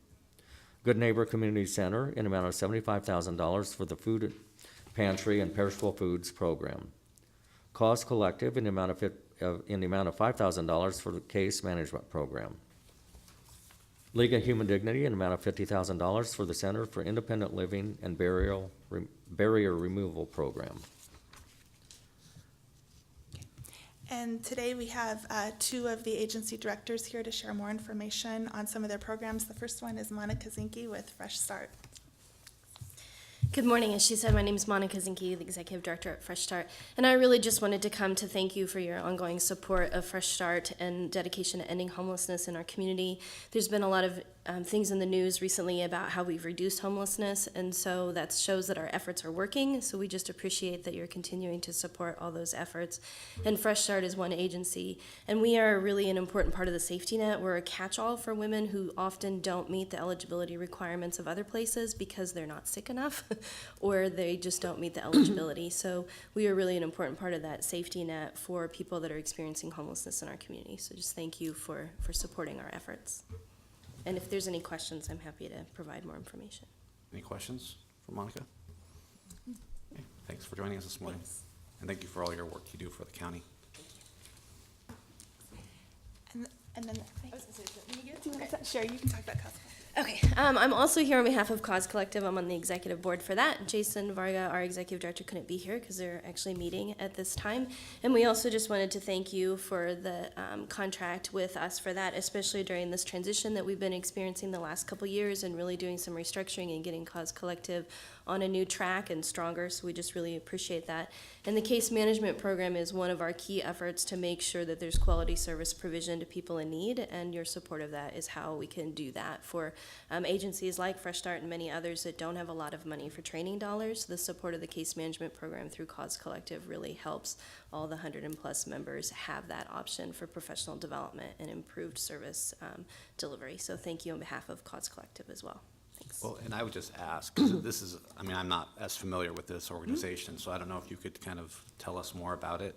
Good Neighbor Community Center in amount of $75,000 for the Food Pantry and Perishable Foods Program. Cause Collective in the amount of $5,000 for the Case Management Program. League of Human Dignity in amount of $50,000 for the Center for Independent Living and Barrier Removal Program. And today we have 2 of the agency directors here to share more information on some of their programs. The first one is Monica Zinke with Fresh Start. Good morning. As she said, my name is Monica Zinke, the Executive Director at Fresh Start. And I really just wanted to come to thank you for your ongoing support of Fresh Start and dedication to ending homelessness in our community. There's been a lot of things in the news recently about how we've reduced homelessness, and so that shows that our efforts are working. So we just appreciate that you're continuing to support all those efforts. And Fresh Start is one agency, and we are really an important part of the safety net. We're a catch-all for women who often don't meet the eligibility requirements of other places because they're not sick enough or they just don't meet the eligibility. So we are really an important part of that safety net for people that are experiencing homelessness in our community. So just thank you for supporting our efforts. And if there's any questions, I'm happy to provide more information. Any questions for Monica? Okay, thanks for joining us this morning. And thank you for all your work you do for the county. And then, sure, you can talk about Cosmo. Okay, I'm also here on behalf of Cause Collective. I'm on the executive board for that. Jason Varga, our executive director, couldn't be here because they're actually meeting at this time. And we also just wanted to thank you for the contract with us for that, especially during this transition that we've been experiencing the last couple years and really doing some restructuring and getting Cause Collective on a new track and stronger. So we just really appreciate that. And the case management program is one of our key efforts to make sure that there's quality service provision to people in need, and your support of that is how we can do that for agencies like Fresh Start and many others that don't have a lot of money for training dollars. The support of the case management program through Cause Collective really helps all the 100+ members have that option for professional development and improved service delivery. So thank you on behalf of Cause Collective as well. Thanks. Well, and I would just ask, 'cause this is, I mean, I'm not as familiar with this organization, so I don't know if you could kind of tell us more about it.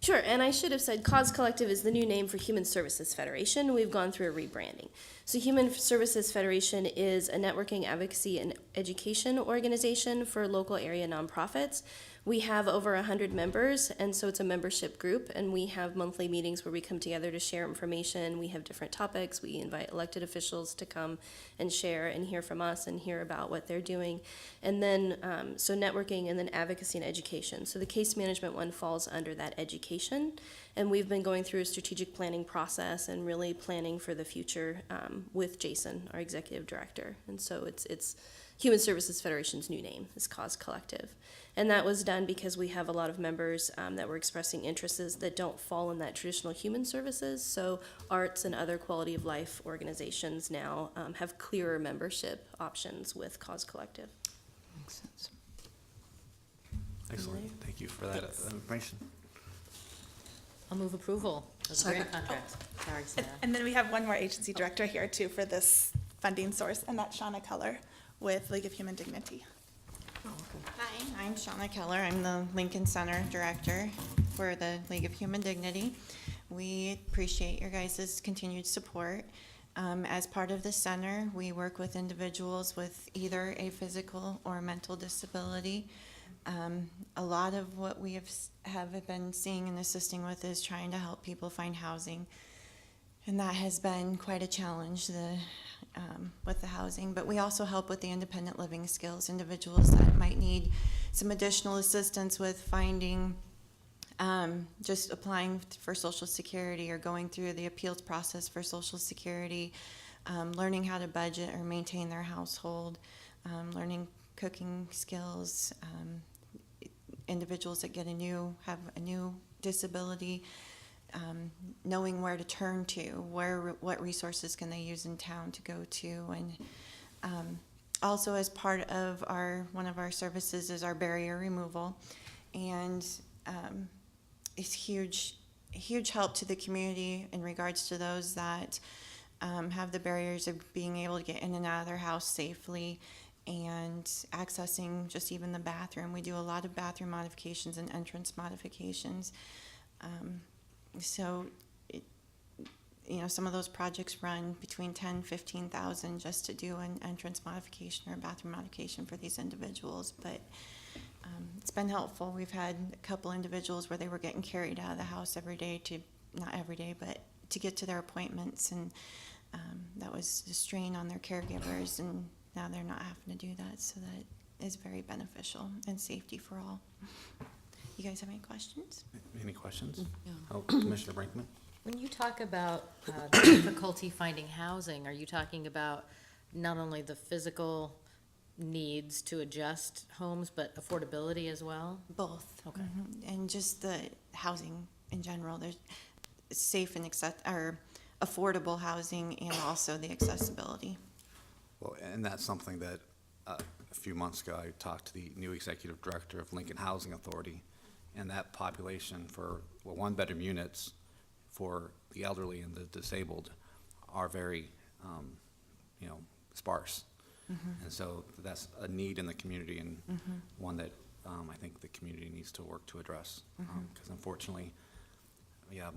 Sure, and I should have said Cause Collective is the new name for Human Services Federation. We've gone through a rebranding. So Human Services Federation is a networking, advocacy, and education organization for local area nonprofits. We have over 100 members, and so it's a membership group, and we have monthly meetings where we come together to share information. We have different topics. We invite elected officials to come and share and hear from us and hear about what they're doing. And then, so networking and then advocacy and education. So the case management one falls under that education, and we've been going through a strategic planning process and really planning for the future with Jason, our executive director. And so it's Human Services Federation's new name is Cause Collective. And that was done because we have a lot of members that were expressing interests that don't fall in that traditional human services. So arts and other quality of life organizations now have clearer membership options with Cause Collective. Makes sense. Excellent, thank you for that information. I'll move approval of the grant contract. Sorry, Sarah. And then we have one more agency director here too for this funding source, and that's Shauna Keller with League of Human Dignity. Hi, I'm Shauna Keller. I'm the Lincoln Center Director for the League of Human Dignity. We appreciate your guys' continued support. As part of the center, we work with individuals with either a physical or mental disability. A lot of what we have been seeing and assisting with is trying to help people find housing. And that has been quite a challenge with the housing. But we also help with the independent living skills, individuals that might need some additional assistance with finding, just applying for Social Security or going through the appeals process for Social Security, learning how to budget or maintain their household, learning cooking skills, individuals that have a new disability, knowing where to turn to, what resources can they use in town to go to, and also as part of one of our services is our barrier removal, and it's huge help to the community in regards to those that have the barriers of being able to get in and out of their house safely and accessing just even the bathroom. We do a lot of bathroom modifications and entrance modifications. So, some of those projects run between $10,000, $15,000 just to do an entrance modification or a bathroom modification for these individuals. But it's been helpful. We've had a couple individuals where they were getting carried out of the house every day not every day, but to get to their appointments, and that was a strain on their caregivers, and now they're not having to do that. So that is very beneficial and safety for all. You guys have any questions? Any questions? Oh, Commissioner Brinkman? When you talk about the difficulty finding housing, are you talking about not only the physical needs to adjust homes, but affordability as well? Both. Okay. And just the housing in general. There's safe and affordable housing and also the accessibility. Well, and that's something that a few months ago, I talked to the new executive director of Lincoln Housing Authority, and that population for, well, one-bedroom units for the elderly and the disabled are very, sparse. And so that's a need in the community, and one that I think the community needs to work to address. Because unfortunately,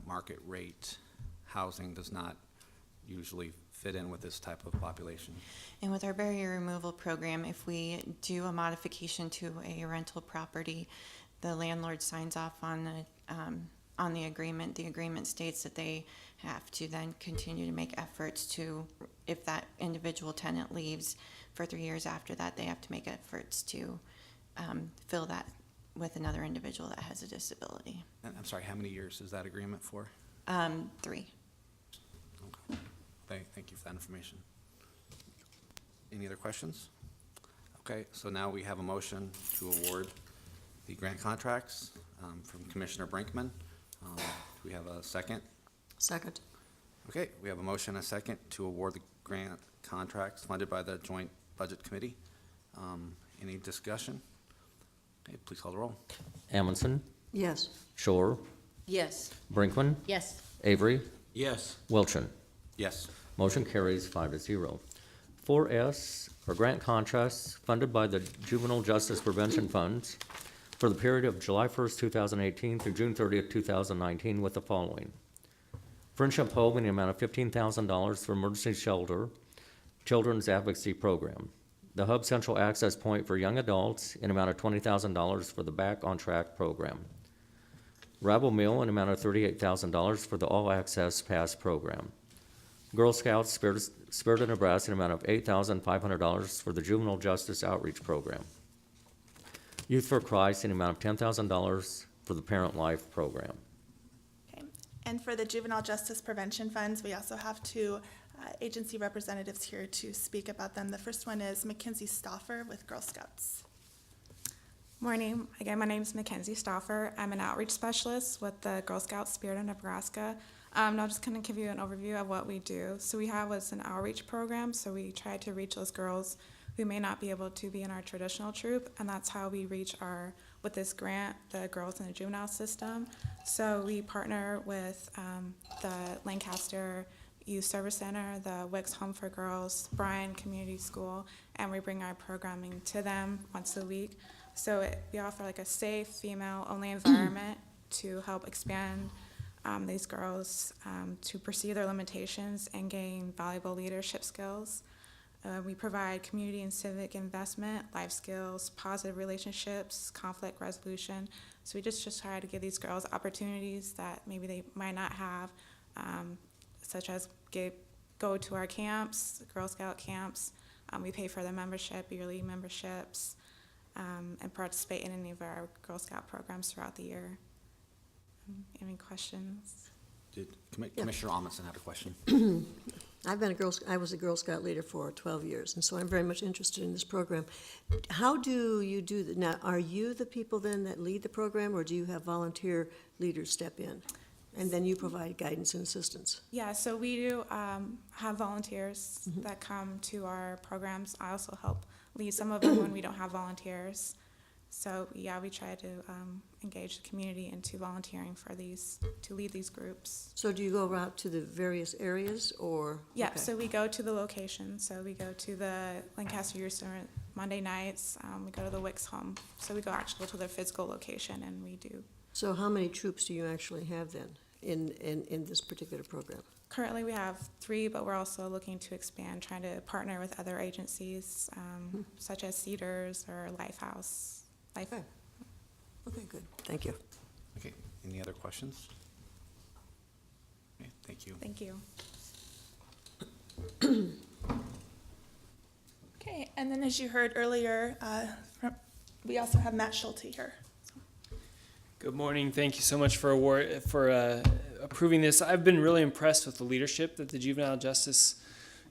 market rate housing does not usually fit in with this type of population. And with our barrier removal program, if we do a modification to a rental property, the landlord signs off on the agreement. The agreement states that they have to then continue to make efforts to, if that individual tenant leaves for 3 years after that, they have to make efforts to fill that with another individual that has a disability. And I'm sorry, how many years is that agreement for? 3. Okay. Thank you for that information. Any other questions? Okay, so now we have a motion to award the grant contracts from Commissioner Brinkman. Do we have a second? Second. Okay, we have a motion and a second to award the grant contracts funded by the Joint Budget Committee. Any discussion? Okay, please call the roll. Amundson, Yes. Shore, Yes. Brinkman, Yes. Avery, Yes. Wilchin. Yes. Motion carries 5-0. 4S are grant contracts funded by the Juvenile Justice Prevention Funds for the period of July 1st, 2018 through June 30th, 2019 with the following. Friendship Home in the amount of $15,000 for emergency shelter, children's advocacy program. The Hub Central Access Point for young adults in amount of $20,000 for the Back on Track program. Rabble Meal in amount of $38,000 for the All Access Pass program. Girl Scouts Spirit of Nebraska in amount of $8,500 for the Juvenile Justice Outreach Program. Youth for Christ in amount of $10,000 for the Parent Life Program. Okay. And for the Juvenile Justice Prevention Funds, we also have two agency representatives here to speak about them. The first one is Mackenzie Stauffer with Girl Scouts. Morning. Again, my name is Mackenzie Stauffer. I'm an outreach specialist with the Girl Scouts Spirit of Nebraska. I'm just going to give you an overview of what we do. So we have what's an outreach program, so we try to reach those girls who may not be able to be in our traditional troop, and that's how we reach with this grant, the girls in the juvenile system. So we partner with the Lancaster Youth Service Center, the Wicks Home for Girls, Bryan Community School, and we bring our programming to them once a week. So we offer like a safe, female-only environment to help expand these girls to perceive their limitations and gain valuable leadership skills. We provide community and civic investment, life skills, positive relationships, conflict resolution. So we just try to give these girls opportunities that maybe they might not have, such as go to our camps, Girl Scout camps. We pay for their membership, yearly memberships, and participate in any of our Girl Scout programs throughout the year. Any questions? Commissioner Amundson had a question. I was a Girl Scout leader for 12 years, and so I'm very much interested in this program. How do you do that? Now, are you the people then that lead the program, or do you have volunteer leaders step in? And then you provide guidance and assistance? Yeah, so we do have volunteers that come to our programs. I also help lead some of them when we don't have volunteers. So yeah, we try to engage the community into volunteering for to lead these groups. So do you go out to the various areas, or? Yeah, Okay. so we go to the location. So we go to the Lancaster Youth Center Monday nights. We go to the Wicks Home. So we actually go to their physical location, and we do. So how many troops do you actually have then in this particular program? Currently, we have 3, but we're also looking to expand, trying to partner with other agencies, such as Cedars or Lifehouse. Okay. Okay, good. Thank you. Okay, any other questions? Okay, thank you. Thank you. Okay, and then as you heard earlier, we also have Matt Schulte here. Good morning. Thank you so much for approving this. I've been really impressed with the leadership that the juvenile justice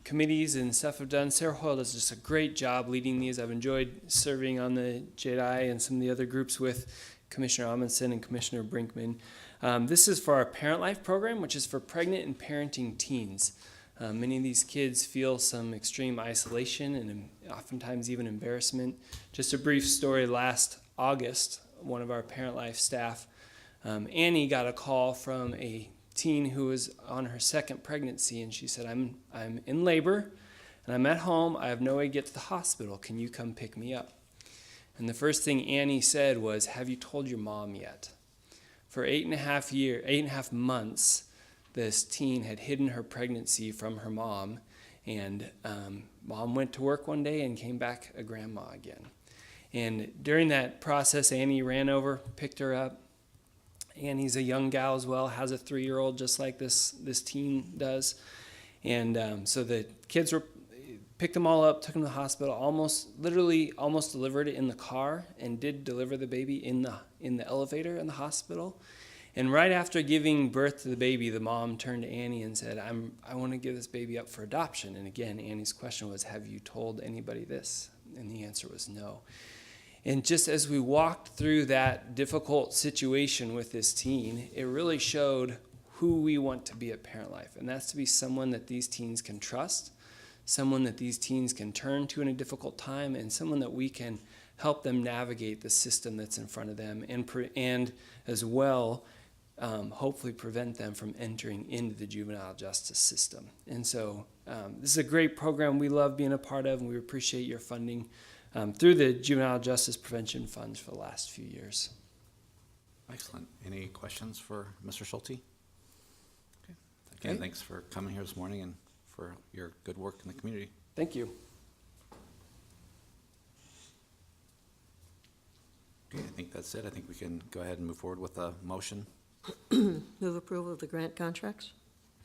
committees and stuff have done. Sarah Hoyle does just a great job leading these. I've enjoyed serving on the JEDI and some of the other groups with Commissioner Amundson and Commissioner Brinkman. This is for our Parent Life program, which is for pregnant and parenting teens. Many of these kids feel some extreme isolation and oftentimes even embarrassment. Just a brief story, last August, one of our Parent Life staff, Annie, got a call from a teen who was on her second pregnancy, and she said, I'm in labor and I'm at home. I have no way to get to the hospital. Can you come pick me up? And the first thing Annie said was, have you told your mom yet? For 8.5 months, this teen had hidden her pregnancy from her mom, and mom went to work one day and came back a grandma again. And during that process, Annie ran over, picked her up. Annie's a young gal as well, has a 3-year-old just like this teen does. And so the kids picked them all up, took them to the hospital, almost delivered it in the car, and did deliver the baby in the elevator in the hospital. And right after giving birth to the baby, the mom turned to Annie and said, I want to give this baby up for adoption. And again, Annie's question was, have you told anybody this? And the answer was no. And just as we walked through that difficult situation with this teen, it really showed who we want to be at Parent Life. And that's to be someone that these teens can trust, someone that these teens can turn to in a difficult time, and someone that we can help them navigate the system that's in front of them, and as well, hopefully prevent them from entering into the juvenile justice system. And so this is a great program we love being a part of, and we appreciate your funding through the Juvenile Justice Prevention Funds for the last few years. Excellent. Any questions for Mr. Schulte? Okay. Again, thanks for coming here this morning and for your good work in the community. Thank you. Okay, I think that's it. I think we can go ahead and move forward with a motion. Move approval of the grant contracts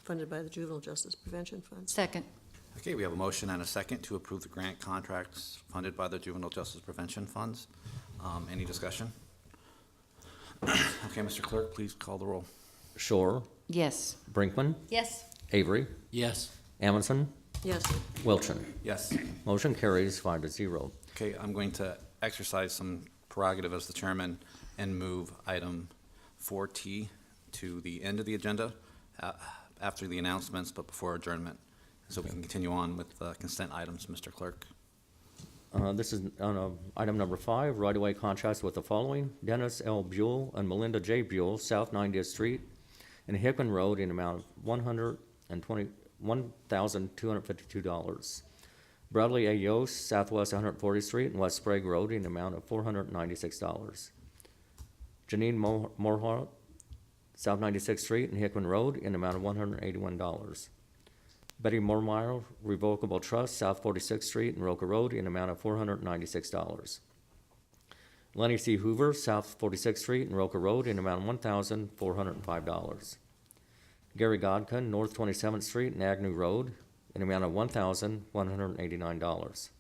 funded by the Juvenile Justice Prevention Fund. Second. Okay, we have a motion and a second to approve the grant contracts funded by the Juvenile Justice Prevention Funds. Any discussion? Okay, Mr. Clerk, please call the roll. Shore, Yes. Brinkman, Yes. Avery, Yes. Amundson, Yes. Wilchin. Yes. Motion carries 5-0. Okay, I'm going to exercise some prerogative as the chairman and move item 4T to the end of the agenda after the announcements, but before adjournment. So we can continue on with consent items, Mr. Clerk. This is on item number 5, right-of-way contracts with the following: Dennis L. Buell and Melinda J. Buell, South 90th Street and Hickman Road, in amount of $1,252. Bradley A. Yost, Southwest 140th Street and West Sprague Road, in amount of $496. Janine Morhart, South 96th Street and Hickman Road, in amount of $181. Betty Mormeyer, Revocable Trust, South 46th Street and Roca Road, in amount of $496. Lenny C. Hoover, South 46th Street and Roca Road, in amount of $1,405. Gary Godkin, North 27th Street and Agnew Road, in amount of $1,189.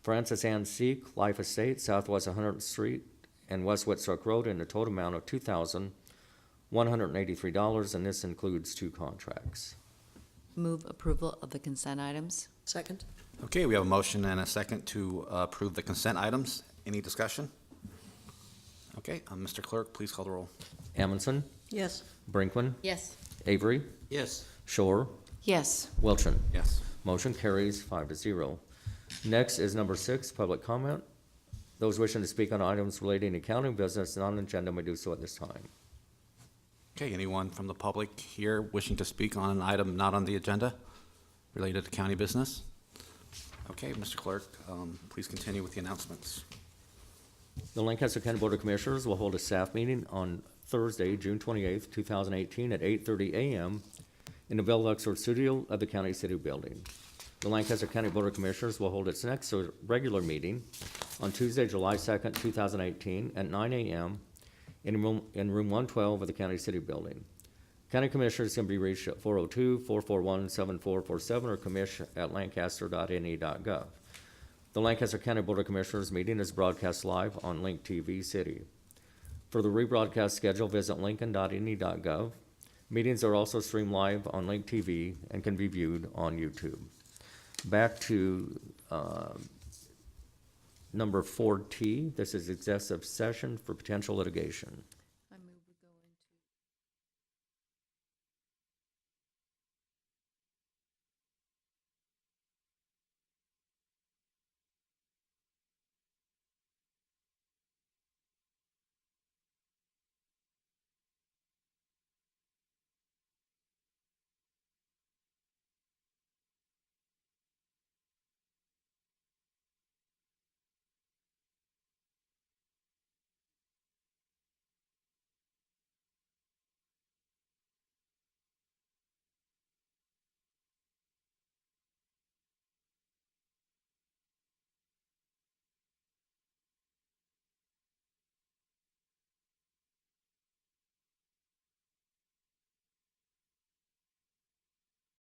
Francis Ann Seek, Life Estate, Southwest 100th Street and West Whitsock Road, in a total amount of $2,183, and this includes 2 contracts. Move approval of the consent items. Second. Okay, we have a motion and a second to approve the consent items. Any discussion? Okay, Mr. Clerk, please call the roll. Amundson, Yes. Brinkman, Yes. Avery, Yes. Shore, Yes. Wilchin. Yes. Motion carries 5-0. Next is number 6, public comment. Those wishing to speak on items relating to county business and on the agenda may do so at this time. Okay, anyone from the public here wishing to speak on an item not on the agenda related to county business? Okay, Mr. Clerk, please continue with the announcements. The Lancaster County Board of Commissioners will hold a staff meeting on Thursday, June 28th, 2018 at 8:30 a.m. in the Bell Luxor Studio of the County City Building. The Lancaster County Board of Commissioners will hold its next regular meeting on Tuesday, July 2nd, 2018 at 9 a.m. in room 112 of the County City Building. County Commissioners can be reached at 402-441-7447 or commish@lancaster.ne.gov. The Lancaster County Board of Commissioners meeting is broadcast live on Link TV City. For the rebroadcast schedule, visit lincoln.ne.gov. Meetings are also streamed live on Link TV and can be viewed on YouTube. Back to number 4T. This is executive session for potential litigation.